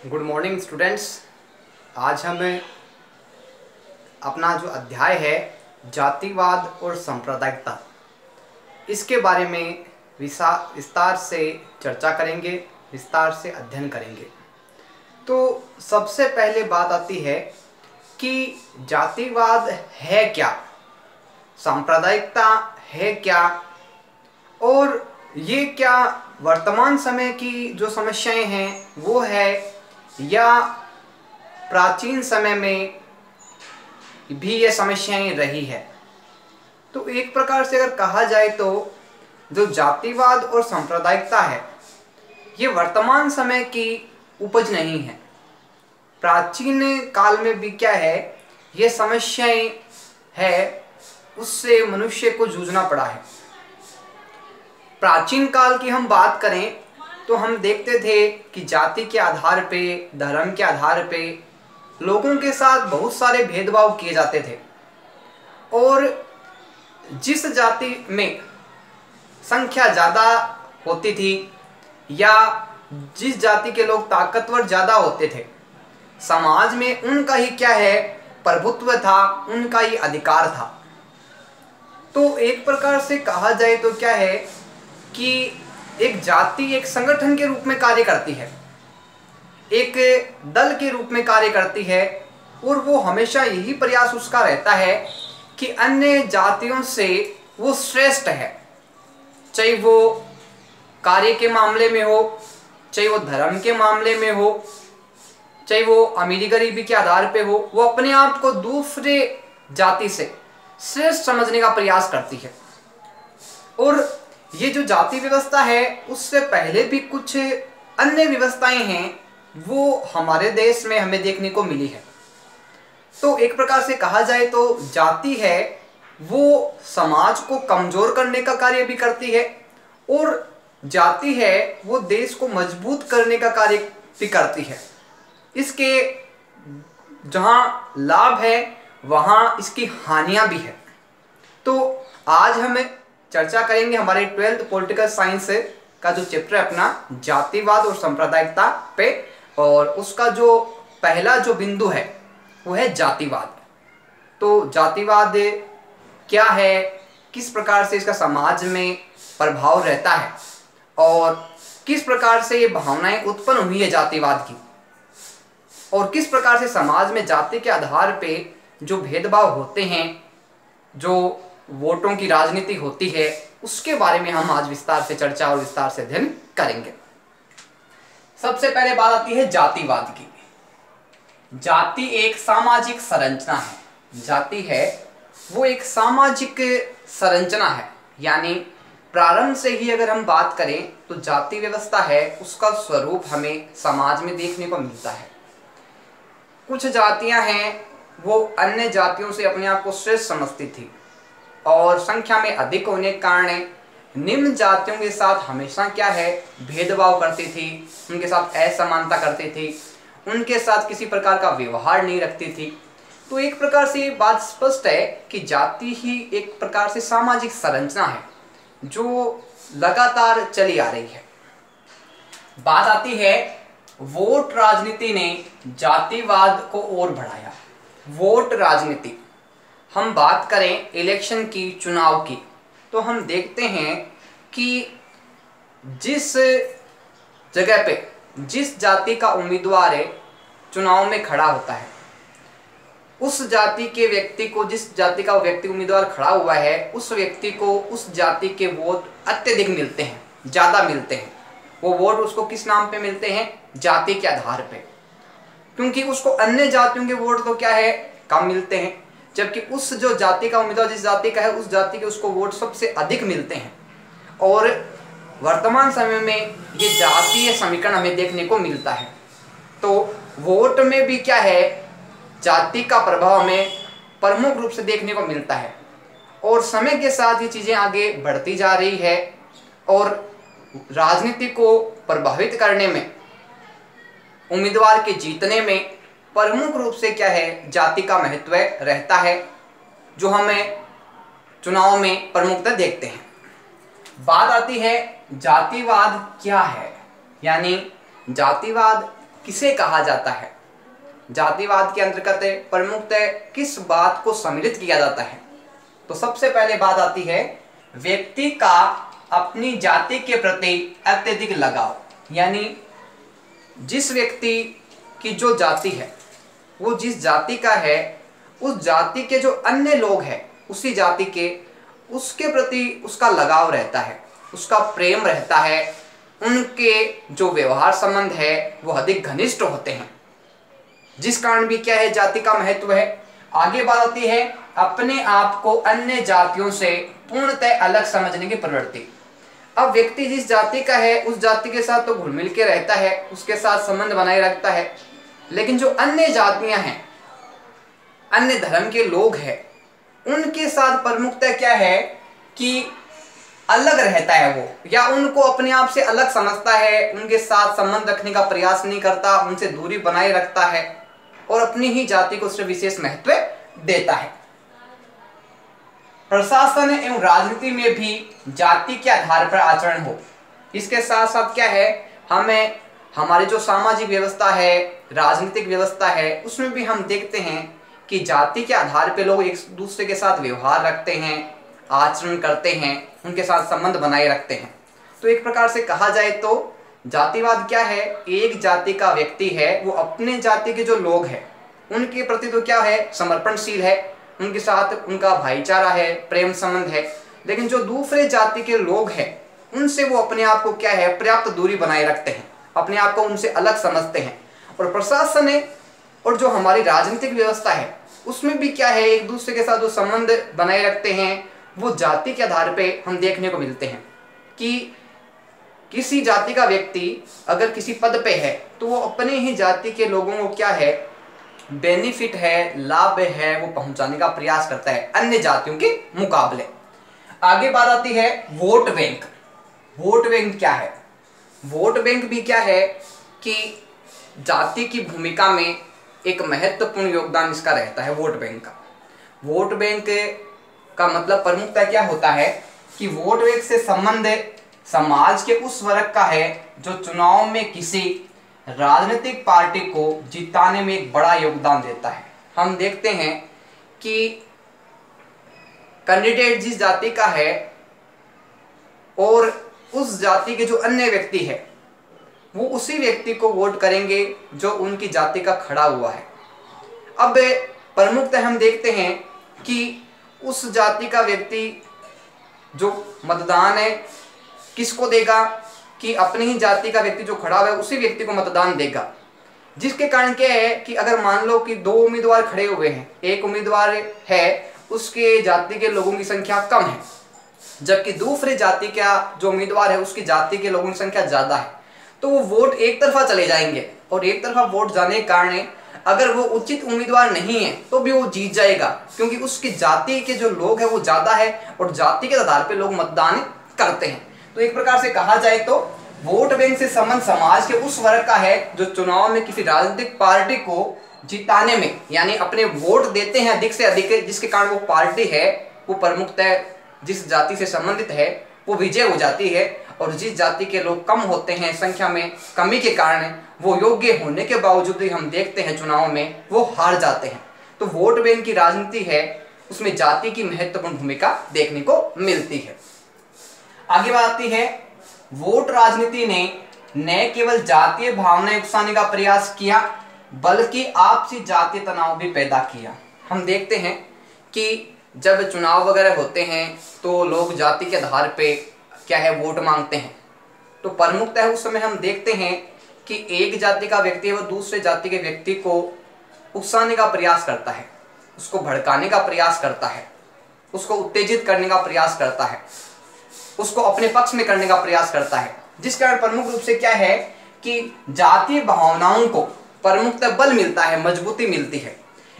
Good morning students. आज हमें अपना जो अध्याय है जातिवाद और सांप्रदायिकता, इसके बारे में विस्तार से चर्चा करेंगे, विस्तार से अध्ययन करेंगे। तो सबसे पहले बात आती है कि जातिवाद है क्या, सांप्रदायिकता है क्या, और ये क्या वर्तमान समय की जो समस्याएं हैं वो है या प्राचीन समय में भी ये समस्याएं रही है। तो एक प्रकार से अगर कहा जाए तो जो जातिवाद और सांप्रदायिकता है ये वर्तमान समय की उपज नहीं है। प्राचीन काल में भी क्या है, ये समस्याएं है, उससे मनुष्य को जूझना पड़ा है। प्राचीन काल की हम बात करें तो हम देखते थे कि जाति के आधार पे, धर्म के आधार पे लोगों के साथ बहुत सारे भेदभाव किए जाते थे, और जिस जाति में संख्या ज़्यादा होती थी या जिस जाति के लोग ताकतवर ज़्यादा होते थे, समाज में उनका ही क्या है, प्रभुत्व था, उनका ही अधिकार था। तो एक प्रकार से कहा जाए तो क्या है कि एक जाति एक संगठन के रूप में कार्य करती है, एक दल के रूप में कार्य करती है, और वो हमेशा यही प्रयास उसका रहता है कि अन्य जातियों से वो श्रेष्ठ है, चाहे वो कार्य के मामले में हो, चाहे वो धर्म के मामले में हो, चाहे वो अमीरी गरीबी के आधार पे हो, वो अपने आप को दूसरे जाति से श्रेष्ठ समझने का प्रयास करती है। और ये जो जाति व्यवस्था है उससे पहले भी कुछ अन्य व्यवस्थाएं हैं वो हमारे देश में हमें देखने को मिली है। तो एक प्रकार से कहा जाए तो जाति है वो समाज को कमजोर करने का कार्य भी करती है, और जाति है वो देश को मजबूत करने का कार्य भी करती है। इसके जहां लाभ है वहां इसकी हानियां भी है। तो आज हमें चर्चा करेंगे हमारे 12th पॉलिटिकल साइंस का जो चैप्टर है अपना जातिवाद और सांप्रदायिकता पे, और उसका जो पहला जो बिंदु है वो है जातिवाद। तो जातिवाद क्या है, किस प्रकार से इसका समाज में प्रभाव रहता है, और किस प्रकार से ये भावनाएं उत्पन्न हुई है जातिवाद की, और किस प्रकार से समाज में जाति के आधार पे जो भेदभाव होते हैं, जो वोटों की राजनीति होती है, उसके बारे में हम आज विस्तार से चर्चा और विस्तार से अध्ययन करेंगे। सबसे पहले बात आती है जातिवाद की। जाति एक सामाजिक संरचना है। जाति है वो एक सामाजिक संरचना है, यानी प्रारंभ से ही अगर हम बात करें तो जाति व्यवस्था है उसका स्वरूप हमें समाज में देखने को मिलता है। कुछ जातियां हैं वो अन्य जातियों से अपने आप को श्रेष्ठ समझती थी, और संख्या में अधिक होने के कारण निम्न जातियों के साथ हमेशा क्या है, भेदभाव करती थी, उनके साथ असमानता करती थी, उनके साथ किसी प्रकार का व्यवहार नहीं रखती थी। तो एक प्रकार से ये बात स्पष्ट है कि जाति ही एक प्रकार से सामाजिक संरचना है जो लगातार चली आ रही है। बात आती है वोट राजनीति ने जातिवाद को और बढ़ाया। वोट राजनीति, हम बात करें इलेक्शन की, चुनाव की, तो हम देखते हैं कि जिस जगह पे जिस जाति का उम्मीदवार है चुनाव में खड़ा होता है, उस जाति के व्यक्ति को, जिस जाति का व्यक्ति उम्मीदवार खड़ा हुआ है, उस व्यक्ति को उस जाति के वोट अत्यधिक मिलते हैं, ज़्यादा मिलते हैं। वो वोट उसको किस नाम पे मिलते हैं, जाति के आधार पे, क्योंकि उसको अन्य जातियों के वोट तो क्या है, कम मिलते हैं, जबकि उस जो जाति का उम्मीदवार जिस जाति का है उस जाति के उसको वोट सबसे अधिक मिलते हैं। और वर्तमान समय में ये जातीय समीकरण हमें देखने को मिलता है। तो वोट में भी क्या है, जाति का प्रभाव हमें प्रमुख रूप से देखने को मिलता है, और समय के साथ ये चीज़ें आगे बढ़ती जा रही है, और राजनीति को प्रभावित करने में, उम्मीदवार के जीतने में प्रमुख रूप से क्या है, जाति का महत्व रहता है, जो हमें चुनाव में प्रमुखता देखते हैं। बात आती है जातिवाद क्या है, यानी जातिवाद किसे कहा जाता है? जातिवाद के अंतर्गत प्रमुखतः किस बात को सम्मिलित किया जाता है? तो सबसे पहले बात आती है व्यक्ति का अपनी जाति के प्रति अत्यधिक लगाव, यानी जिस व्यक्ति की जो जाति है वो जिस जाति का है, उस जाति के जो अन्य लोग हैं उसी जाति के, उसके प्रति उसका लगाव रहता है, उसका प्रेम रहता है, उनके जो व्यवहार संबंध है वो अधिक घनिष्ठ होते हैं, जिस कारण भी क्या है जाति का महत्व है। आगे बात आती है अपने आप को अन्य जातियों से पूर्णतः अलग समझने की प्रवृत्ति। अब व्यक्ति जिस जाति का है उस जाति के साथ तो घुल मिल के रहता है, उसके साथ संबंध बनाए रखता है, लेकिन जो अन्य जातियां हैं, अन्य धर्म के लोग हैं, उनके साथ प्रमुखता क्या है कि अलग रहता है वो, या उनको अपने आप से अलग समझता है, उनके साथ संबंध रखने का प्रयास नहीं करता, उनसे दूरी बनाए रखता है और अपनी ही जाति को सिर्फ विशेष महत्व देता है। प्रशासन एवं राजनीति में भी जाति के आधार पर आचरण हो। इसके साथ साथ क्या है, हमें हमारी जो सामाजिक व्यवस्था है, राजनीतिक व्यवस्था है, उसमें भी हम देखते हैं कि जाति के आधार पर लोग एक दूसरे के साथ व्यवहार रखते हैं, आचरण करते हैं, उनके साथ संबंध बनाए रखते हैं। तो एक प्रकार से कहा जाए तो जातिवाद क्या है, एक जाति का व्यक्ति है वो अपने जाति के जो लोग हैं उनके प्रति तो क्या है, समर्पणशील है, उनके साथ उनका भाईचारा है, प्रेम संबंध है, लेकिन जो दूसरे जाति के लोग हैं उनसे वो अपने आप को क्या है, पर्याप्त दूरी बनाए रखते हैं, अपने आप को उनसे अलग समझते हैं। और प्रशासन है और जो हमारी राजनीतिक व्यवस्था है उसमें भी क्या है, एक दूसरे के साथ जो संबंध बनाए रखते हैं वो जाति के आधार पे हम देखने को मिलते हैं कि किसी जाति का व्यक्ति अगर किसी पद पे है तो वो अपने ही जाति के लोगों को क्या है, बेनिफिट है, लाभ है, वो पहुंचाने का प्रयास करता है अन्य जातियों के मुकाबले। आगे बात आती है वोट बैंक। वोट बैंक क्या है? वोट बैंक भी क्या है कि जाति की भूमिका में एक महत्वपूर्ण योगदान इसका रहता है, वोट बैंक का। वोट बैंक का मतलब प्रमुखता क्या होता है कि वोट बैंक से संबंध समाज के उस वर्ग का है जो चुनाव में किसी राजनीतिक पार्टी को जिताने में एक बड़ा योगदान देता है। हम देखते हैं कि कैंडिडेट जिस जाति का है और उस जाति के जो अन्य व्यक्ति है वो उसी व्यक्ति को वोट करेंगे जो उनकी जाति का खड़ा हुआ है। अब प्रमुखतः हम देखते हैं कि उस जाति का व्यक्ति जो मतदान है किसको देगा कि अपनी ही जाति का व्यक्ति जो खड़ा हुआ है उसी व्यक्ति को मतदान देगा, जिसके कारण क्या है कि अगर मान लो कि दो उम्मीदवार खड़े हुए हैं, एक उम्मीदवार है उसके जाति के लोगों की संख्या कम है, जबकि दूसरे जाति का जो उम्मीदवार है उसकी जाति के लोगों की संख्या ज़्यादा है, तो वो वोट एक तरफा चले जाएंगे और एक तरफा वोट जाने के कारण अगर वो उचित उम्मीदवार नहीं है तो भी वो जीत जाएगा, क्योंकि उसकी जाति के जो लोग हैं वो ज़्यादा है और जाति के आधार पर लोग मतदान करते हैं। तो एक प्रकार से कहा जाए तो वोट बैंक से संबंध समाज के उस वर्ग का है जो चुनाव में किसी राजनीतिक पार्टी को जिताने में, यानी अपने वोट देते हैं अधिक से अधिक, जिसके कारण वो पार्टी है वो प्रमुखतः जिस जाति से संबंधित है वो विजय हो जाती है, और जिस जाति के लोग कम होते हैं संख्या में कमी के कारण वो योग्य होने के बावजूद भी हम देखते हैं चुनाव में वो हार जाते हैं। तो वोट बैंक की राजनीति है उसमें जाति की महत्वपूर्ण भूमिका देखने को मिलती है। आगे बात आती है वोट राजनीति ने न केवल जातीय भावनाएं उकसाने का प्रयास किया बल्कि आपसी जातीय तनाव भी पैदा किया। हम देखते हैं कि जब चुनाव वगैरह होते हैं तो लोग जाति के आधार पे क्या है वोट मांगते हैं, तो प्रमुखतः उस समय हम देखते हैं कि एक जाति का व्यक्ति है वो दूसरे जाति के व्यक्ति को उकसाने का प्रयास करता है, उसको भड़काने का प्रयास करता है, उसको उत्तेजित करने का प्रयास करता है, उसको अपने पक्ष में करने का प्रयास करता है, जिस कारण प्रमुख रूप से क्या है कि जातीय भावनाओं को प्रमुखतः बल मिलता है, मजबूती मिलती है।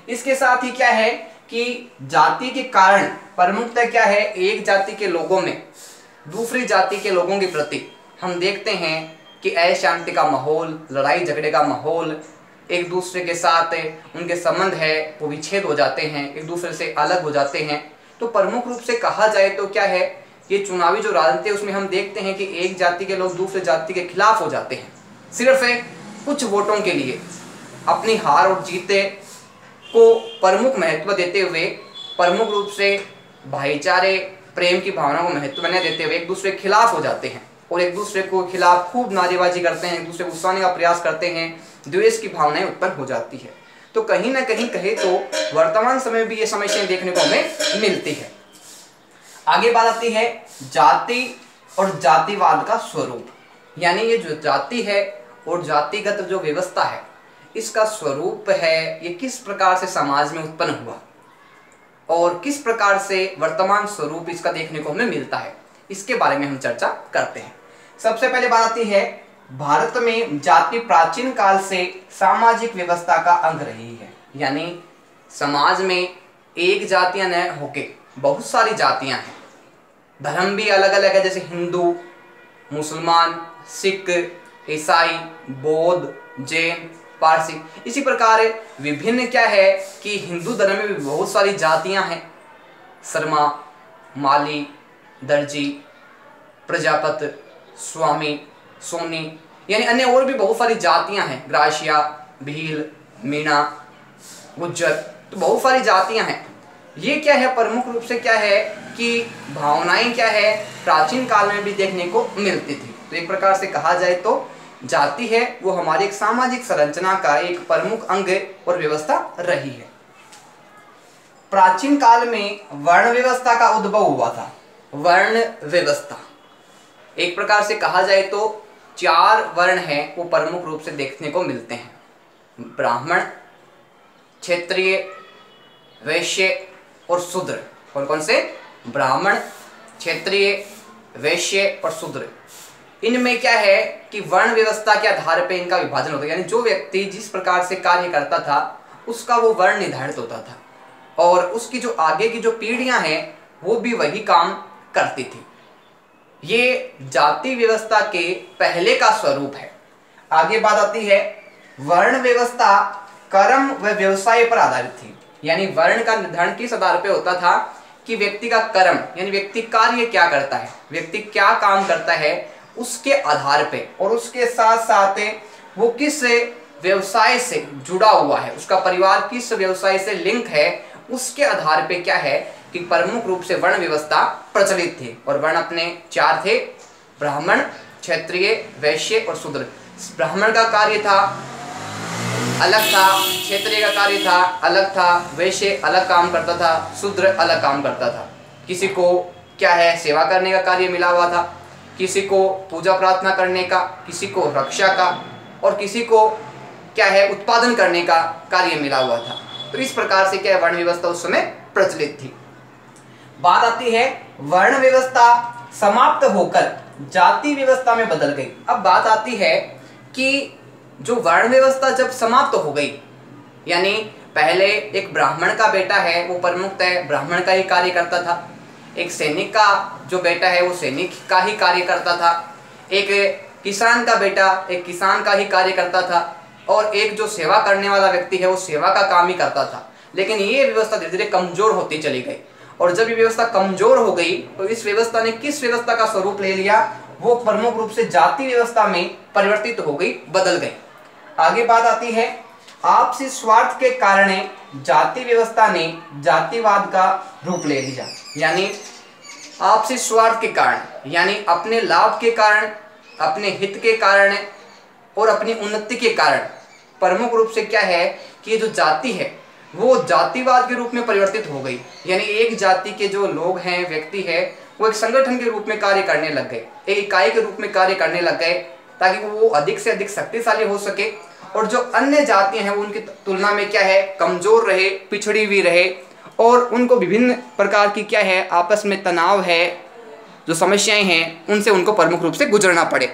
इसके साथ ही क्या है कि जाति के कारण प्रमुखतः क्या है, एक जाति के लोगों में दूसरी जाति के लोगों के प्रति हम देखते हैं कि अशांति का माहौल, लड़ाई झगड़े का माहौल, एक दूसरे के साथ उनके संबंध है वो विच्छेद हो जाते हैं, एक दूसरे से अलग हो जाते हैं। तो प्रमुख रूप से कहा जाए तो क्या है, ये चुनावी जो राजनीति है उसमें हम देखते हैं कि एक जाति के लोग दूसरे जाति के खिलाफ हो जाते हैं, सिर्फ कुछ वोटों के लिए अपनी हार और जीते को प्रमुख महत्व देते हुए, प्रमुख रूप से भाईचारे प्रेम की भावना को महत्व न देते हुए एक दूसरे के खिलाफ हो जाते हैं और एक दूसरे को खिलाफ खूब नारेबाजी करते हैं, एक दूसरे को उकसाने का प्रयास करते हैं, द्वेष की भावनाएं उत्पन्न हो जाती है। तो कहीं ना कहीं कहे तो वर्तमान समय में भी ये समस्याएं देखने को हमें मिलती है। आगे बात आती है जाति और जातिवाद का स्वरूप, यानी ये जो जाति है और जातिगत जो व्यवस्था है इसका स्वरूप है, ये किस प्रकार से समाज में उत्पन्न हुआ और किस प्रकार से वर्तमान स्वरूप इसका देखने को हमें मिलता है, इसके बारे में हम चर्चा करते हैं। सबसे पहले बात आती है भारत में जाति प्राचीन काल से सामाजिक व्यवस्था का अंग रही है, यानी समाज में एक जातियां न होके बहुत सारी जातियां हैं, धर्म भी अलग अलग है, जैसे हिंदू, मुसलमान, सिख, ईसाई, बौद्ध, जैन, पारसी। इसी प्रकार विभिन्न क्या है कि हिंदू धर्म में भी बहुत सारी जातियां हैं, शर्मा, माली, दर्जी, प्रजापति, स्वामी, सोनी, यानी अन्य और भी बहुत सारी जातियां हैं, ग्राशिया, भील, मीणा, गुज्जर, तो बहुत सारी जातियां हैं। ये क्या है, प्रमुख रूप से क्या है कि भावनाएं क्या है प्राचीन काल में भी देखने को मिलती थी। तो एक प्रकार से कहा जाए तो जाति है वो हमारी एक सामाजिक संरचना का एक प्रमुख अंग और व्यवस्था रही है। प्राचीन काल में वर्ण व्यवस्था का उद्भव हुआ था। वर्ण व्यवस्था एक प्रकार से कहा जाए तो 4 वर्ण हैं वो प्रमुख रूप से देखने को मिलते हैं, ब्राह्मण, क्षत्रिय, वैश्य और शूद्र। कौन कौन से? ब्राह्मण, क्षत्रिय, वैश्य और शूद्र। इनमें क्या है कि वर्ण व्यवस्था के आधार पर इनका विभाजन होता है, यानी जो व्यक्ति जिस प्रकार से कार्य करता था उसका वो वर्ण निर्धारित होता था और उसकी जो आगे की जो पीढ़ियां हैं वो भी वही काम करती थी। ये जाति व्यवस्था के पहले का स्वरूप है। आगे बात आती है वर्ण व्यवस्था कर्म व व्यवसाय पर आधारित थी, यानी वर्ण का निर्धारण किस आधार पर होता था कि व्यक्ति का कर्म, यानी व्यक्ति कार्य क्या करता है, व्यक्ति क्या काम करता है उसके आधार पे, और उसके साथ साथ वो किस व्यवसाय से जुड़ा हुआ है, उसका परिवार किस व्यवसाय से लिंक है, उसके आधार पे क्या है कि प्रमुख रूप से वर्ण व्यवस्था प्रचलित थी। और वर्ण अपने 4 थे, ब्राह्मण, क्षत्रिय, वैश्य और शूद्र। ब्राह्मण का कार्य था अलग था, क्षत्रिय का कार्य था अलग था, वैश्य अलग काम करता था, शूद्र अलग काम करता था। किसी को क्या है सेवा करने का कार्य मिला हुआ था, किसी को पूजा प्रार्थना करने का, किसी को रक्षा का और किसी को क्या है उत्पादन करने का कार्य मिला हुआ था। तो इस प्रकार से क्या वर्ण व्यवस्था उस समय प्रचलित थी। बात आती है वर्ण व्यवस्था समाप्त होकर जाति व्यवस्था में बदल गई। अब बात आती है कि जो वर्ण व्यवस्था जब समाप्त हो गई, यानी पहले एक ब्राह्मण का बेटा है वो प्रमुखतः ब्राह्मण का ही कार्य करता था, एक सैनिक का जो बेटा है वो सैनिक का ही कार्य करता था, एक किसान का बेटा एक किसान का ही कार्य करता था और एक जो सेवा करने वाला व्यक्ति है वो सेवा का काम ही करता था। लेकिन ये व्यवस्था धीरे धीरे कमजोर होती चली गई और जब ये व्यवस्था कमजोर हो गई तो इस व्यवस्था ने किस व्यवस्था का स्वरूप ले लिया, वो प्रमुख रूप से जाति व्यवस्था में परिवर्तित हो गई, बदल गई। आगे बात आती है आपसी स्वार्थ के कारण जाति व्यवस्था ने जातिवाद का रूप ले लिया, यानी आपसी स्वार्थ के कारण, यानी अपने लाभ के कारण, अपने हित के कारण और अपनी उन्नति के कारण प्रमुख रूप से क्या है कि ये जो जाति है वो जातिवाद के रूप में परिवर्तित हो गई। यानी एक जाति के जो लोग हैं, व्यक्ति है, वो एक संगठन के रूप में कार्य करने लग गए, एक इकाई के रूप में कार्य करने लग गए ताकि वो अधिक से अधिक शक्तिशाली हो सके और जो अन्य जातियां हैं वो उनकी तुलना में क्या है कमजोर रहे, पिछड़ी हुई रहे और उनको विभिन्न प्रकार की क्या है आपस में तनाव है, जो समस्याएं हैं उनसे उनको प्रमुख रूप से गुजरना पड़े।